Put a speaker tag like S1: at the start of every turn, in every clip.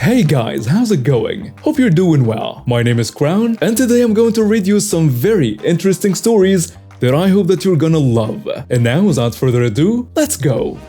S1: Hey guys, how's it going? Hope you're doing well. My name is Crown, and today I'm going to read you some very interesting stories that I hope that you're gonna love. And now, without further ado, let's go!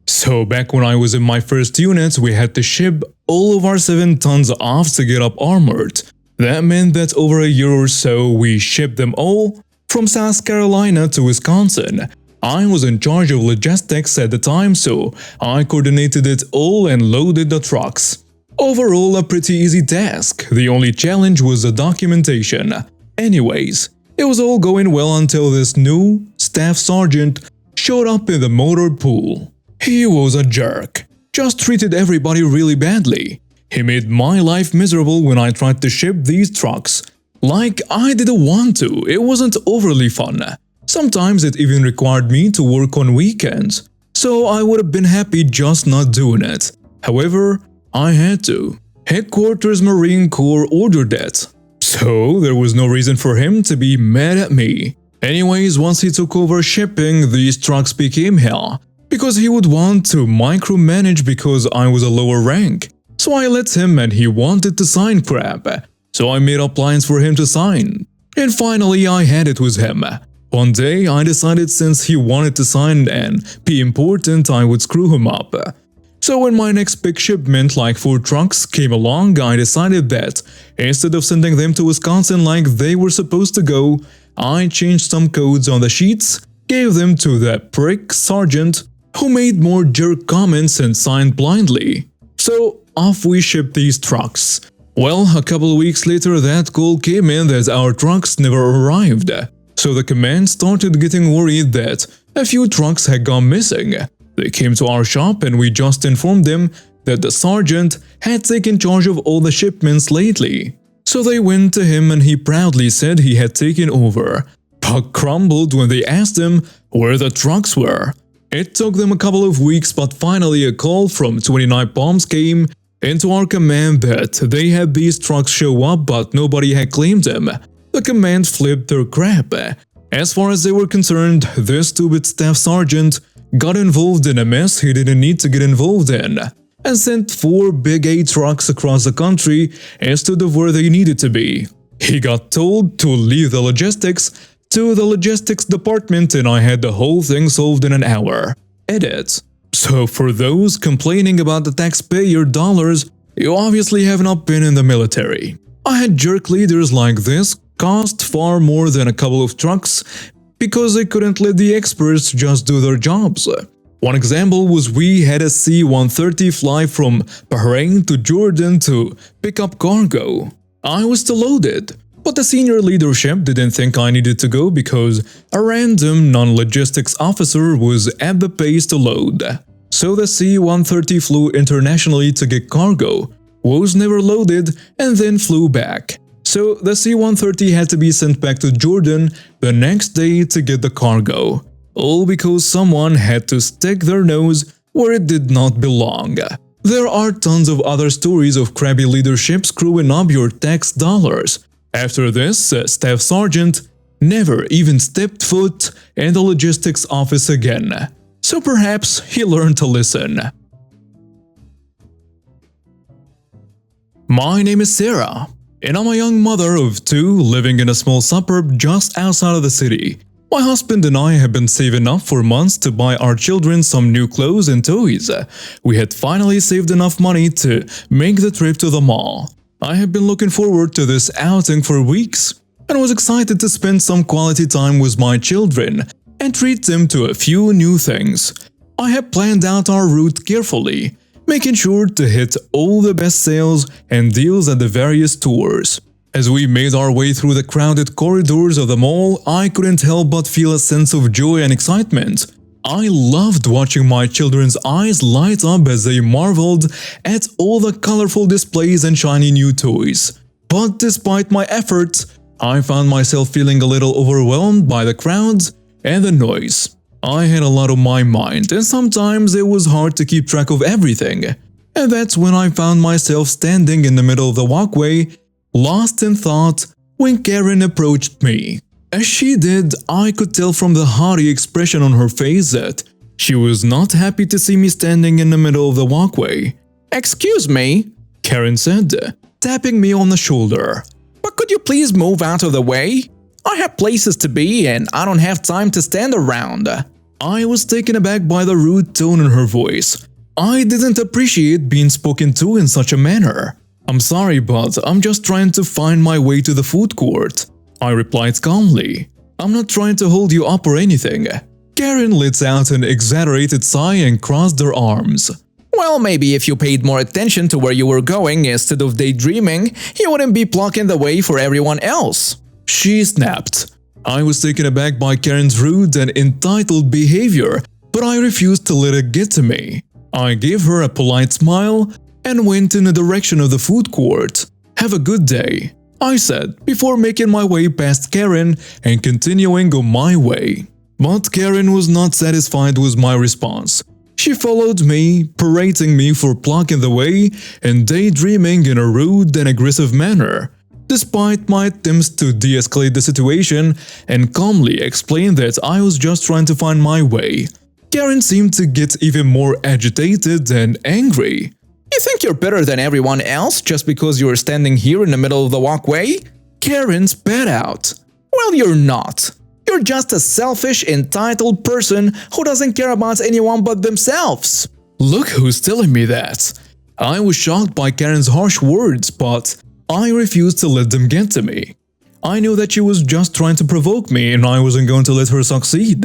S1: So back when I was in my first unit, we had to ship all of our 7 tons off to get up armored. That meant that over a year or so, we shipped them all from South Carolina to Wisconsin. I was in charge of logistics at the time, so I coordinated it all and loaded the trucks. Overall, a pretty easy task. The only challenge was the documentation. Anyways, it was all going well until this new staff sergeant showed up in the motor pool. He was a jerk. Just treated everybody really badly. He made my life miserable when I tried to ship these trucks. Like I didn't want to, it wasn't overly fun. Sometimes it even required me to work on weekends, so I would have been happy just not doing it. However, I had to. Headquarters Marine Corps ordered it, so there was no reason for him to be mad at me. Anyways, once he took over shipping, these trucks became hell, because he would want to micromanage because I was a lower rank. So I let him and he wanted to sign crap, so I made up lines for him to sign. And finally I had it with him. One day, I decided since he wanted to sign and be important, I would screw him up. So when my next big shipment, like 4 trucks, came along, I decided that instead of sending them to Wisconsin like they were supposed to go, I changed some codes on the sheets, gave them to that prick sergeant, who made more jerk comments and signed blindly. So off we shipped these trucks. Well, a couple of weeks later, that call came in that our trucks never arrived. So the command started getting worried that a few trucks had gone missing. They came to our shop and we just informed them that the sergeant had taken charge of all the shipments lately. So they went to him and he proudly said he had taken over, but crumbled when they asked him where the trucks were. It took them a couple of weeks, but finally a call from 29 Palms came into our command that they had these trucks show up but nobody had claimed them. The command flipped their crap. As far as they were concerned, this stupid staff sergeant got involved in a mess he didn't need to get involved in, and sent 4 big A trucks across the country instead of where they needed to be. He got told to leave the logistics to the logistics department and I had the whole thing solved in an hour. Edit. So for those complaining about the taxpayer dollars, you obviously have not been in the military. I had jerk leaders like this cost far more than a couple of trucks because they couldn't let the experts just do their jobs. One example was we had a C-130 fly from Bahrain to Jordan to pick up cargo. I was still loaded, but the senior leadership didn't think I needed to go because a random non-logistics officer was at the pace to load. So the C-130 flew internationally to get cargo, was never loaded, and then flew back. So the C-130 had to be sent back to Jordan the next day to get the cargo, all because someone had to stick their nose where it did not belong. There are tons of other stories of crabby leadership screwing up your tax dollars. After this, Staff Sergeant never even stepped foot in the logistics office again. So perhaps he learned to listen. My name is Sarah, and I'm a young mother of 2 living in a small suburb just outside of the city. My husband and I have been saving up for months to buy our children some new clothes and toys. We had finally saved enough money to make the trip to the mall. I have been looking forward to this outing for weeks and was excited to spend some quality time with my children and treat them to a few new things. I have planned out our route carefully, making sure to hit all the best sales and deals at the various stores. As we made our way through the crowded corridors of the mall, I couldn't help but feel a sense of joy and excitement. I loved watching my children's eyes light up as they marveled at all the colorful displays and shiny new toys. But despite my efforts, I found myself feeling a little overwhelmed by the crowds and the noise. I had a lot on my mind, and sometimes it was hard to keep track of everything. And that's when I found myself standing in the middle of the walkway, lost in thought, when Karen approached me. As she did, I could tell from the haughty expression on her face that She was not happy to see me standing in the middle of the walkway.
S2: "Excuse me,"
S1: Karen said, tapping me on the shoulder.
S2: "but could you please move out of the way? I have places to be and I don't have time to stand around."
S1: I was taken aback by the rude tone in her voice. I didn't appreciate being spoken to in such a manner. "I'm sorry, but I'm just trying to find my way to the food court," I replied calmly. "I'm not trying to hold you up or anything." Karen let out an exaggerated sigh and crossed her arms.
S2: "Well, maybe if you paid more attention to where you were going instead of daydreaming, you wouldn't be blocking the way for everyone else,"
S1: she snapped. I was taken aback by Karen's rude and entitled behavior, but I refused to let it get to me. I gave her a polite smile and went in the direction of the food court. "Have a good day," I said, before making my way past Karen and continuing on my way. But Karen was not satisfied with my response. She followed me, berating me for blocking the way and daydreaming in a rude and aggressive manner. Despite my attempts to de-escalate the situation and calmly explain that I was just trying to find my way, Karen seemed to get even more agitated and angry.
S2: "You think you're better than everyone else just because you're standing here in the middle of the walkway?"
S1: Karen spat out.
S2: "Well, you're not. You're just a selfish, entitled person who doesn't care about anyone but themselves."
S1: Look who's telling me that. I was shocked by Karen's harsh words, but I refused to let them get to me. I knew that she was just trying to provoke me and I wasn't going to let her succeed.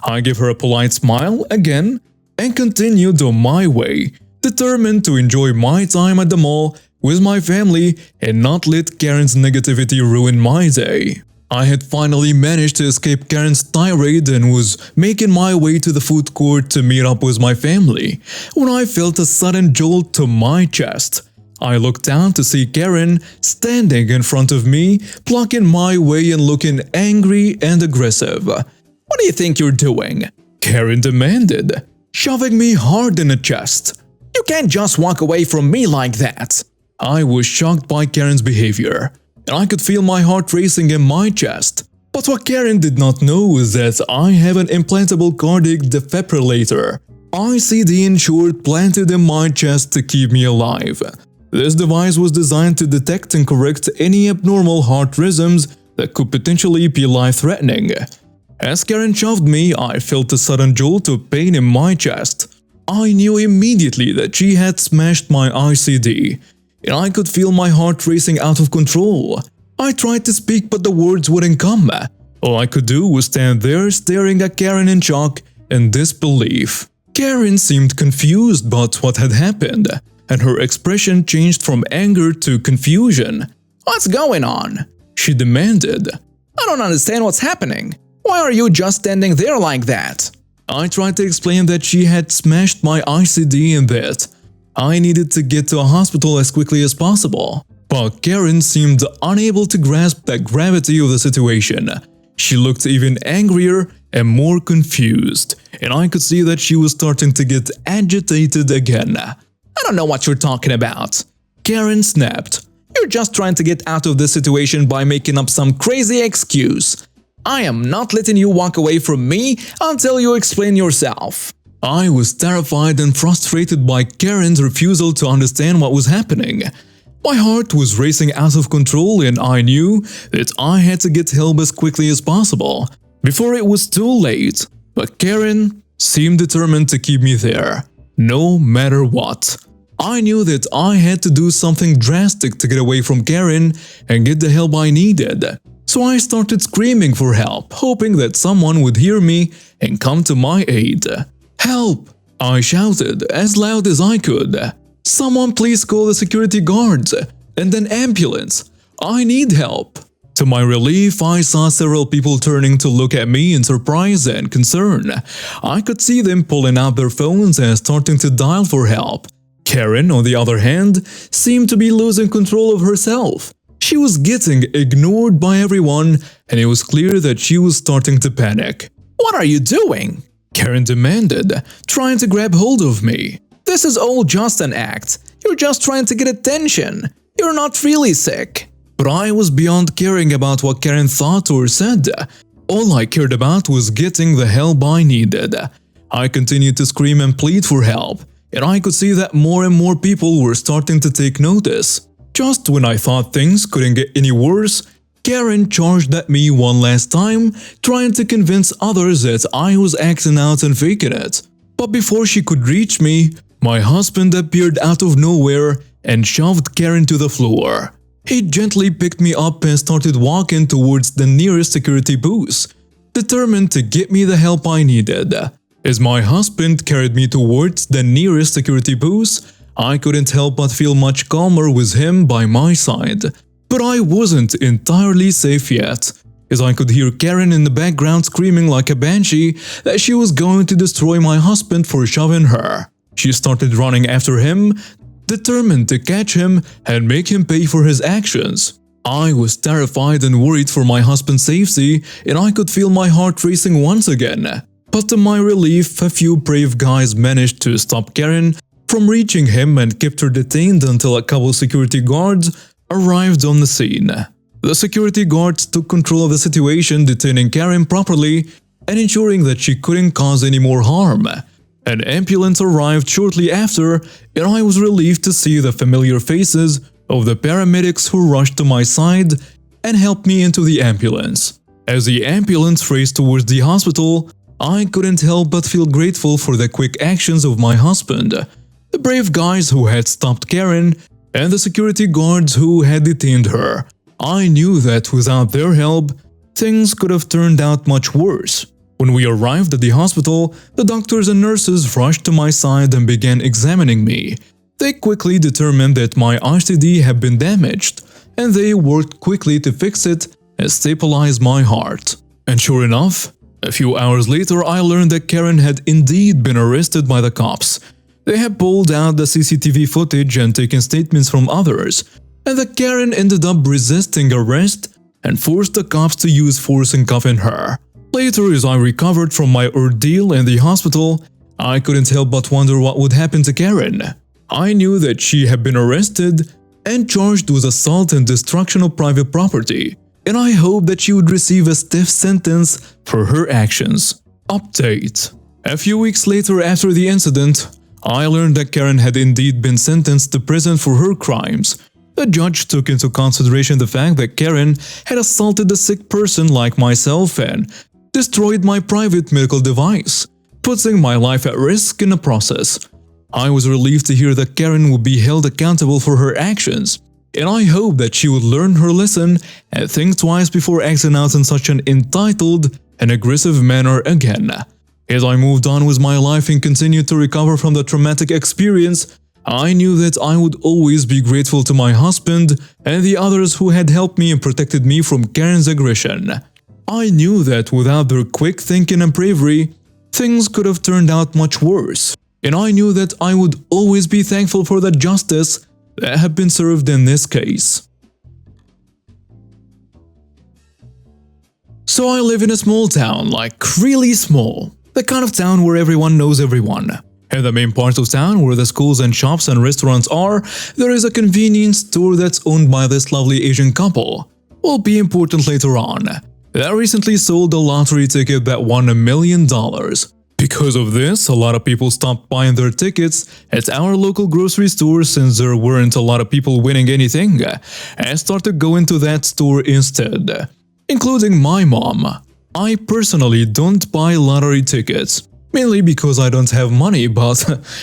S1: I gave her a polite smile again and continued on my way, determined to enjoy my time at the mall with my family and not let Karen's negativity ruin my day. I had finally managed to escape Karen's tirade and was making my way to the food court to meet up with my family when I felt a sudden jolt to my chest. I looked down to see Karen standing in front of me, blocking my way and looking angry and aggressive.
S2: "What do you think you're doing?"
S1: Karen demanded, shoving me hard in the chest.
S2: "You can't just walk away from me like that."
S1: I was shocked by Karen's behavior, and I could feel my heart racing in my chest. But what Karen did not know was that I have an implantable cardiac defibrillator, ICD in short, planted in my chest to keep me alive. This device was designed to detect and correct any abnormal heart rhythms that could potentially be life-threatening. As Karen shoved me, I felt a sudden jolt of pain in my chest. I knew immediately that she had smashed my ICD, and I could feel my heart racing out of control. I tried to speak, but the words wouldn't come. All I could do was stand there staring at Karen in shock and disbelief. Karen seemed confused about what had happened, and her expression changed from anger to confusion.
S2: "What's going on?"
S1: she demanded.
S2: "I don't understand what's happening. Why are you just standing there like that?"
S1: I tried to explain that she had smashed my ICD and that I needed to get to a hospital as quickly as possible. But Karen seemed unable to grasp the gravity of the situation. She looked even angrier and more confused, and I could see that she was starting to get agitated again.
S2: "I don't know what you're talking about,"
S1: Karen snapped.
S2: "You're just trying to get out of this situation by making up some crazy excuse. I am not letting you walk away from me until you explain yourself."
S1: I was terrified and frustrated by Karen's refusal to understand what was happening. My heart was racing out of control and I knew that I had to get help as quickly as possible before it was too late. But Karen seemed determined to keep me there, no matter what. I knew that I had to do something drastic to get away from Karen and get the help I needed. So I started screaming for help, hoping that someone would hear me and come to my aid. "Help!" I shouted as loud as I could. "Someone please call the security guards and an ambulance. I need help." To my relief, I saw several people turning to look at me in surprise and concern. I could see them pulling out their phones and starting to dial for help. Karen, on the other hand, seemed to be losing control of herself. She was getting ignored by everyone, and it was clear that she was starting to panic.
S2: "What are you doing?"
S1: Karen demanded, trying to grab hold of me.
S2: "This is all just an act. You're just trying to get attention. You're not really sick."
S1: But I was beyond caring about what Karen thought or said. All I cared about was getting the help I needed.
S2: I continued to scream and plead for help, and I could see that more and more people were starting to take notice. Just when I thought things couldn't get any worse, Karen charged at me one last time, trying to convince others that I was acting out and faking it. But before she could reach me, my husband appeared out of nowhere and shoved Karen to the floor. He gently picked me up and started walking towards the nearest security booth, determined to get me the help I needed. As my husband carried me towards the nearest security booth, I couldn't help but feel much calmer with him by my side. But I wasn't entirely safe yet, as I could hear Karen in the background screaming like a banshee that she was going to destroy my husband for shoving her. She started running after him, determined to catch him and make him pay for his actions. I was terrified and worried for my husband's safety, and I could feel my heart racing once again. But to my relief, a few brave guys managed to stop Karen from reaching him and kept her detained until a couple security guards arrived on the scene. The security guards took control of the situation, detaining Karen properly and ensuring that she couldn't cause any more harm. An ambulance arrived shortly after, and I was relieved to see the familiar faces of the paramedics who rushed to my side and helped me into the ambulance. As the ambulance raced towards the hospital, I couldn't help but feel grateful for the quick actions of my husband, the brave guys who had stopped Karen, and the security guards who had detained her. I knew that without their help, things could have turned out much worse. When we arrived at the hospital, the doctors and nurses rushed to my side and began examining me. They quickly determined that my ICD had been damaged, and they worked quickly to fix it and stabilize my heart. And sure enough, a few hours later I learned that Karen had indeed been arrested by the cops. They had pulled out the CCTV footage and taken statements from others, and that Karen ended up resisting arrest and forced the cops to use force in cuffing her. Later, as I recovered from my ordeal in the hospital, I couldn't help but wonder what would happen to Karen. I knew that she had been arrested and charged with assault and destruction of private property, and I hoped that she would receive a stiff sentence for her actions. Update: a few weeks later after the incident, I learned that Karen had indeed been sentenced to prison for her crimes. The judge took into consideration the fact that Karen had assaulted a sick person like myself and destroyed my private medical device, putting my life at risk in the process. I was relieved to hear that Karen would be held accountable for her actions, and I hope that she would learn her lesson and think twice before acting out in such an entitled and aggressive manner again. As I moved on with my life and continued to recover from the traumatic experience, I knew that I would always be grateful to my husband and the others who had helped me and protected me from Karen's aggression. I knew that without their quick thinking and bravery, things could have turned out much worse. And I knew that I would always be thankful for the justice that had been served in this case. So I live in a small town, like really small. The kind of town where everyone knows everyone. In the main part of town, where the schools and shops and restaurants are, there is a convenience store that's owned by this lovely Asian couple. Will be important later on. They recently sold a lottery ticket that won $1 million. Because of this, a lot of people stopped buying their tickets at our local grocery store since there weren't a lot of people winning anything, and started going to that store instead, including my mom. I personally don't buy lottery tickets, mainly because I don't have money, but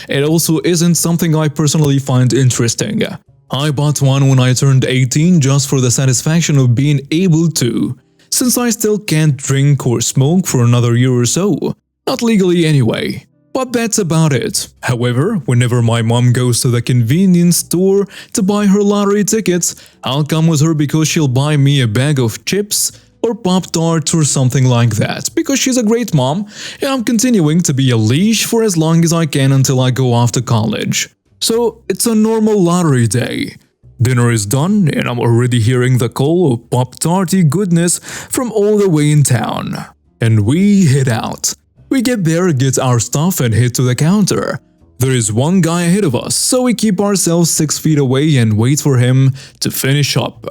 S2: it also isn't something I personally find interesting. I bought one when I turned 18 just for the satisfaction of being able to, since I still can't drink or smoke for another year or so. Not legally anyway. But that's about it. However, whenever my mom goes to the convenience store to buy her lottery tickets, I'll come with her because she'll buy me a bag of chips or Pop-Tarts or something like that, because she's a great mom, and I'm continuing to be a leash for as long as I can until I go off to college. So it's a normal lottery day. Dinner is done, and I'm already hearing the call of Pop-Tarty goodness from all the way in town. And we head out. We get there, get our stuff, and head to the counter. There is one guy ahead of us, so we keep ourselves 6 feet away and wait for him to finish up.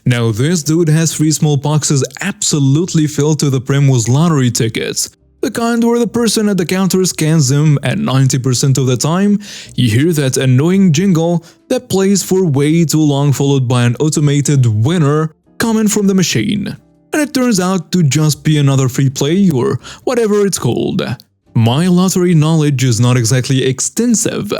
S2: Now this dude has 3 small boxes absolutely filled to the brim with lottery tickets. The kind where the person at the counter scans them and 90% of the time, you hear that annoying jingle that plays for way too long followed by an automated winner coming from the machine. And it turns out to just be another free play or whatever it's called. My lottery knowledge is not exactly extensive.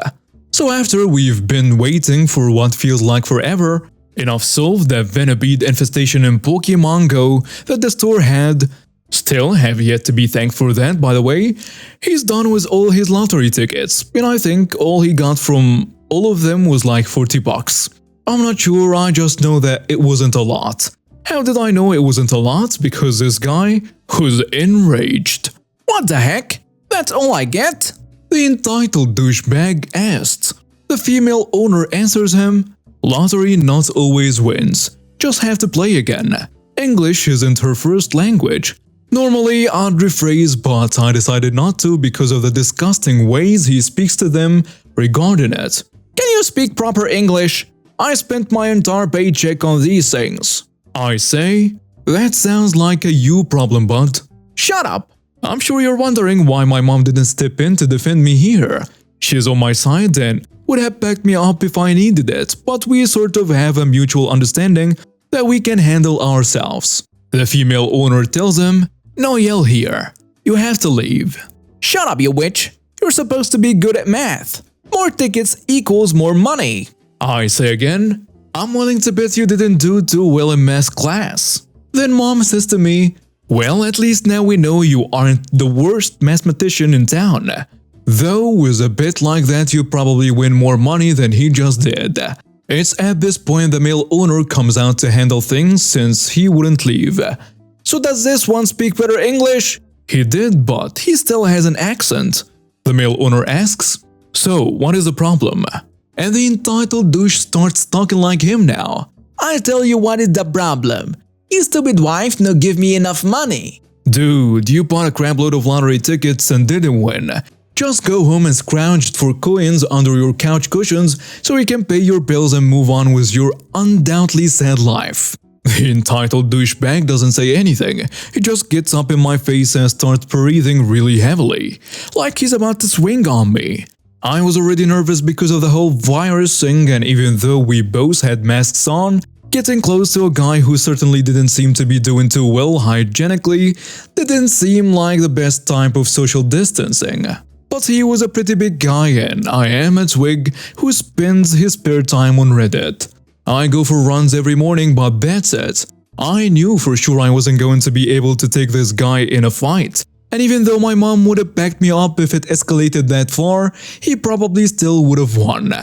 S2: So after we've been waiting for what feels like forever, enough solved the Venipede infestation in Pokemon Go that the store had. Still have yet to be thanked for that, by the way. He's done with all his lottery tickets, and I think all he got from all of them was like 40 bucks. I'm not sure, I just know that it wasn't a lot. How did I know it wasn't a lot? Because this guy was enraged.
S3: What the heck? That's all I get?
S2: The entitled douchebag asked. The female owner answers him, "Lottery not always wins. Just have to play again. English isn't her first language." Normally, I'd rephrase, but I decided not to because of the disgusting ways he speaks to them regarding it.
S3: Can you speak proper English? I spent my entire paycheck on these things.
S2: I say, that sounds like a you problem, bud.
S3: Shut up!
S2: I'm sure you're wondering why my mom didn't step in to defend me here. She's on my side and would have backed me up if I needed it, but we sort of have a mutual understanding that we can handle ourselves. The female owner tells him, "No yell here. You have to leave."
S3: Shut up, you witch! You're supposed to be good at math. More tickets equals more money.
S2: I say again, I'm willing to bet you didn't do too well in math class. Then mom says to me, "Well, at least now we know you aren't the worst mathematician in town. Though with a bet like that you probably win more money than he just did." It's at this point the male owner comes out to handle things since he wouldn't leave.
S3: So does this one speak better English?
S2: He did, but he still has an accent. The male owner asks, "So, what is the problem?" And the entitled douche starts talking like him now.
S3: I tell you what is the problem. Your stupid wife no give me enough money.
S2: Dude, you bought a crapload of lottery tickets and didn't win. Just go home and scrounge for coins under your couch cushions so you can pay your bills and move on with your undoubtedly sad life. The entitled douchebag doesn't say anything. He just gets up in my face and starts breathing really heavily, like he's about to swing on me. I was already nervous because of the whole virus thing, and even though we both had masks on, getting close to a guy who certainly didn't seem to be doing too well hygienically didn't seem like the best type of social distancing. But he was a pretty big guy and I am a twig who spends his spare time on Reddit. I go for runs every morning, but that's it. I knew for sure I wasn't going to be able to take this guy in a fight. And even though my mom would have backed me up if it escalated that far, he probably still would have won.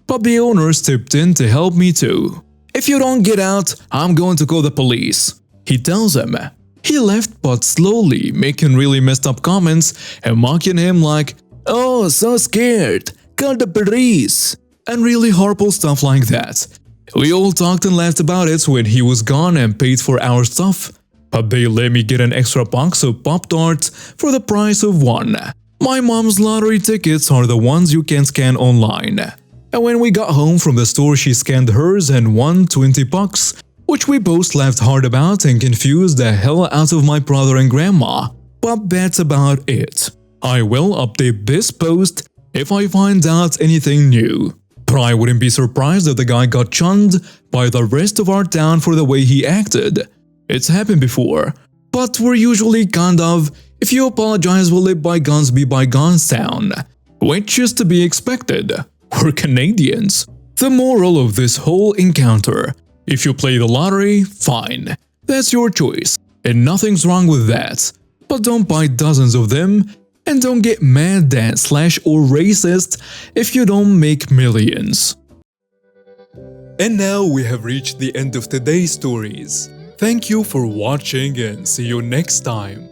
S2: But the owner stepped in to help me too. "If you don't get out, I'm going to call the police," he tells him. He left but slowly, making really messed up comments and mocking him like, "Oh, so scared, call the police," and really horrible stuff like that. We all talked and laughed about it when he was gone and paid for our stuff. But they let me get an extra box of Pop-Tarts for the price of one. My mom's lottery tickets are the ones you can scan online. And when we got home from the store, she scanned hers and won 20 bucks, which we both laughed hard about and confused the hell out of my brother and grandma. But that's about it. I will update this post if I find out anything new. But I wouldn't be surprised if the guy got shunned by the rest of our town for the way he acted. It's happened before, but we're usually kind of, if you apologize we'll let bygones be bygones town, which is to be expected. We're Canadians. The moral of this whole encounter: if you play the lottery, fine. That's your choice, and nothing's wrong with that. But don't buy dozens of them, and don't get mad at / or racist if you don't make millions. And now we have reached the end of today's stories. Thank you for watching and see you next time.